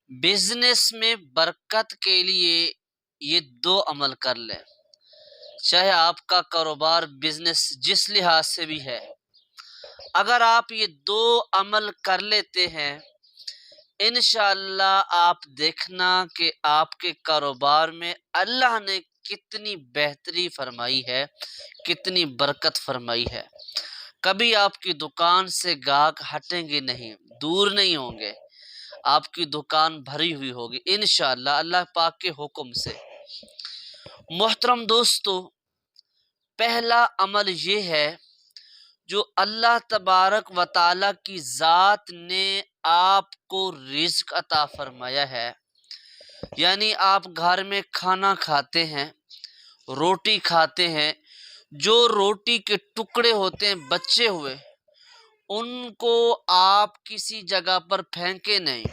Business में बरकत के लिए ये दो अमल कर लें। चाहे आपका कारोबार बिजनेस जिस लिहाज से भी है, अगर आप ये दो अमल कर लेते हैं, इंशाअल्लाह आप देखना कि आपके कारोबार में अल्लाह ने कितनी बेहतरी फरमाई है, कितनी बरकत फरमाई है। कभी आपकी दुकान से गाहक हटेंगे नहीं, दूर नहीं होंगे, आपकी दुकान भरी हुई होगी इंशाअल्लाह अल्लाह पाक के हुक्म से। मोहतरम दोस्तों, पहला अमल ये है जो अल्लाह तबारक व ताला की ज़ात ने आपको रिज़्क अता फरमाया है। यानी आप घर में खाना खाते हैं, रोटी खाते हैं, जो रोटी के टुकड़े होते हैं बचे हुए, उनको आप किसी जगह पर फेंके नहीं,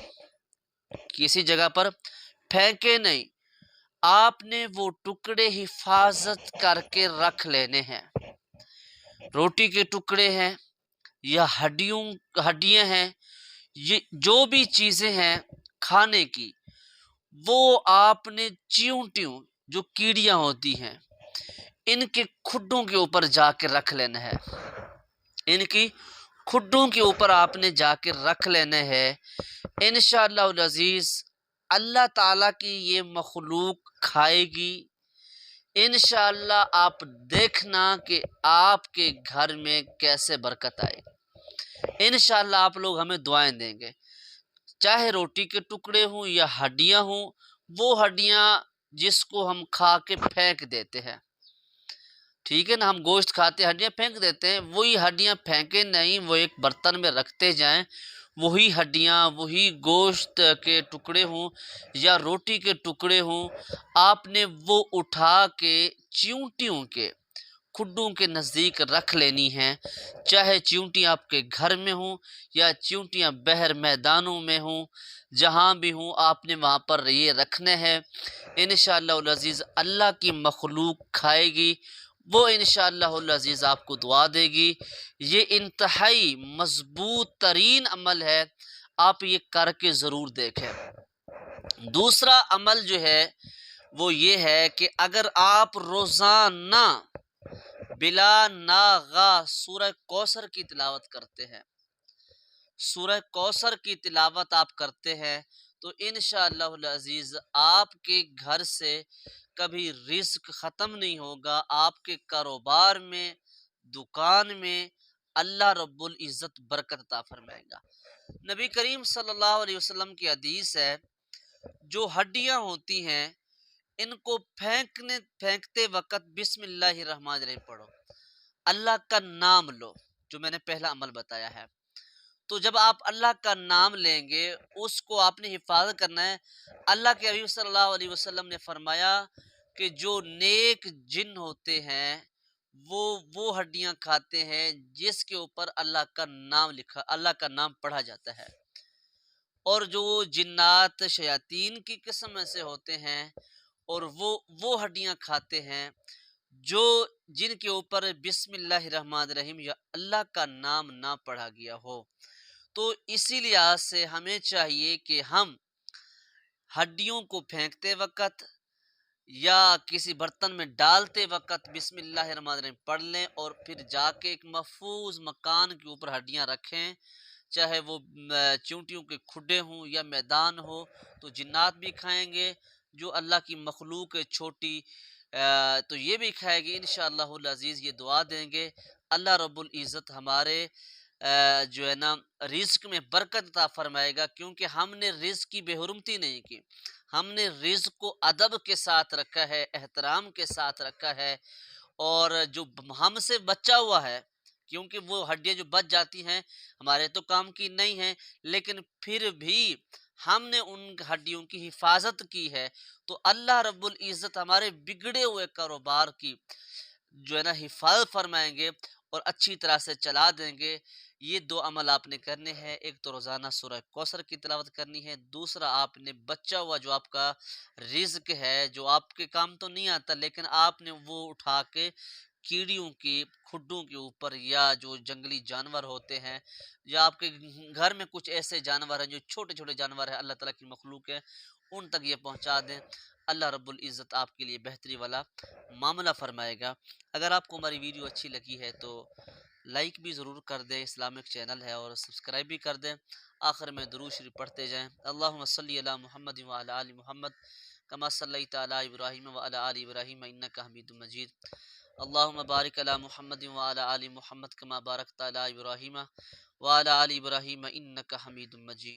किसी जगह पर फेंके नहीं। आपने वो टुकड़े हिफाजत करके रख लेने हैं। रोटी के टुकड़े हैं या हड्डियां हैं, ये जो भी चीज़ें हैं खाने की, वो आपने चींटियों जो कीड़ियां होती हैं, इनके खुड्डों के ऊपर जाके रख लेना है। इनकी खुड्डों के ऊपर आपने जाके रख लेने हैं। इंशाअल्लाह अज़ीज़ अल्लाह ताला की ये मखलूक खाएगी। इंशाअल्लाह आप देखना कि आपके घर में कैसे बरकत आएगी। इंशाअल्लाह आप लोग हमें दुआएं देंगे। चाहे रोटी के टुकड़े हों या हड्डियां हों, वो हड्डियां जिसको हम खा के फेंक देते हैं, ठीक है ना, हम गोश्त खाते हैं हड्डियां फेंक देते हैं, वही हड्डियां फेंके नहीं, वो एक बर्तन में रखते जाएं। वही हड्डियां, वही गोश्त के टुकड़े हों या रोटी के टुकड़े हों, आपने वो उठा के चींटियों के खुड्डों के नज़दीक रख लेनी हैं। चाहे चींटियाँ आपके घर में हों या चींटियाँ बाहर मैदानों में हों, जहाँ भी हों आपने वहाँ पर ये रखने हैं। इंशाअल्लाह अज़ीज़ अल्लाह की मखलूक खाएगी, वो इंशाअल्लाह अज़ीज़ आपको दुआ देगी। ये इंतहाई मजबूत तरीन अमल है, आप ये करके ज़रूर देखें। दूसरा अमल जो है वो ये है कि अगर आप रोज़ाना बिला नागा सूरह कौसर की तिलावत करते हैं, सूरह कौसर की तिलावत आप करते हैं, तो इंशाअल्लाह अज़ीज़ आपके घर से कभी रिज़्क ख़त्म नहीं होगा। आपके कारोबार में, दुकान में अल्लाह रब्बुल इज़्ज़त बरकत अता फरमाएगा। नबी करीम सल्लल्लाहु अलैहि वसल्लम की हदीस है, जो हड्डियां होती हैं इनको फेंकते वक़्त बिस्मिल्लाहिर्रहमानिर्रहीम पढ़ो, अल्लाह का नाम लो, जो मैंने पहला अमल बताया है। तो जब आप अल्लाह का नाम लेंगे, उसको आपने हिफाजत करना है। अल्लाह के हबीब सल्लल्लाहु अलैहि वसल्लम ने फरमाया कि जो नेक जिन होते हैं वो हड्डियां खाते हैं जिसके ऊपर अल्लाह का नाम लिखा, अल्लाह का नाम पढ़ा जाता है। और जो जिन्नात शयातीन की किस्म से होते हैं और वो हड्डियां खाते हैं जो जिनके ऊपर बिस्मिल्लाहिर्रहमानिर्रहीम या अल्लाह का नाम ना पढ़ा गया हो। तो इसी लिहाज से हमें चाहिए कि हम हड्डियों को फेंकते वक़्त या किसी बर्तन में डालते वक़्त बिस्मिल्लाहिर्रहमानिर्रहीम पढ़ लें और फिर जाके एक महफूज मकान के ऊपर हड्डियां रखें। चाहे वो चींटियों के खुड्डे हों या मैदान हो, तो जिन्नात भी खाएंगे, जो अल्लाह की मखलूक है छोटी, तो ये भी खाएगी इंशाअल्लाह अज़ीज़। ये दुआ देंगे अल्लाह रब्बुल इज़्ज़त हमारे जो है ना रिज़्क में बरकत अता फरमाएगा, क्योंकि हमने रिज़्क की बेहुरमती नहीं की, हमने रिज़्क को अदब के साथ रखा है, एहतराम के साथ रखा है। और जो हमसे बचा हुआ है, क्योंकि वो हड्डियां जो बच जाती हैं हमारे तो काम की नहीं है, लेकिन फिर भी हमने उन हड्डियों की हिफाजत की है, तो अल्लाह रब्बुल इज़्ज़त हमारे बिगड़े हुए कारोबार की जो है ना हिफाजत फरमाएंगे और अच्छी तरह से चला देंगे। ये दो अमल आपने करने हैं, एक तो रोज़ाना सूरह कौसर की तिलावत करनी है, दूसरा आपने बचा हुआ जो आपका रिज़्क है, जो आपके काम तो नहीं आता लेकिन आपने वो उठा के कीड़ियों के खुड्डों के ऊपर, या जो जंगली जानवर होते हैं, या आपके घर में कुछ ऐसे जानवर हैं जो छोटे-छोटे जानवर हैं, अल्लाह ताला की मखलूक है, उन तक ये पहुँचा दें। अल्लाह रब्बुल इज़्ज़त आपके लिए बेहतरी वाला मामला फ़रमाएगा। अगर आपको हमारी वीडियो अच्छी लगी है तो लाइक भी ज़रूर कर दें, इस्लामिक चैनल है, और सब्सक्राइब भी कर दें। आखिर में दुरूद शरीफ पढ़ते जाएँ। अल्लाहुम्मा सल्लि अला मुहम्मद व अला आलि मुहम्मद कमा सल्लैता अला इब्राहीम व अला आलि इब्राहीम इन्नका हमीदुम मजीद। अल्लाहुम्मा बारिक अला मुहम्मद व अला आलि मुहम्मद कमा बारकता अला इब्राहीम व अला आलि इब्राहीम इन्नका हमीदुम मजीद।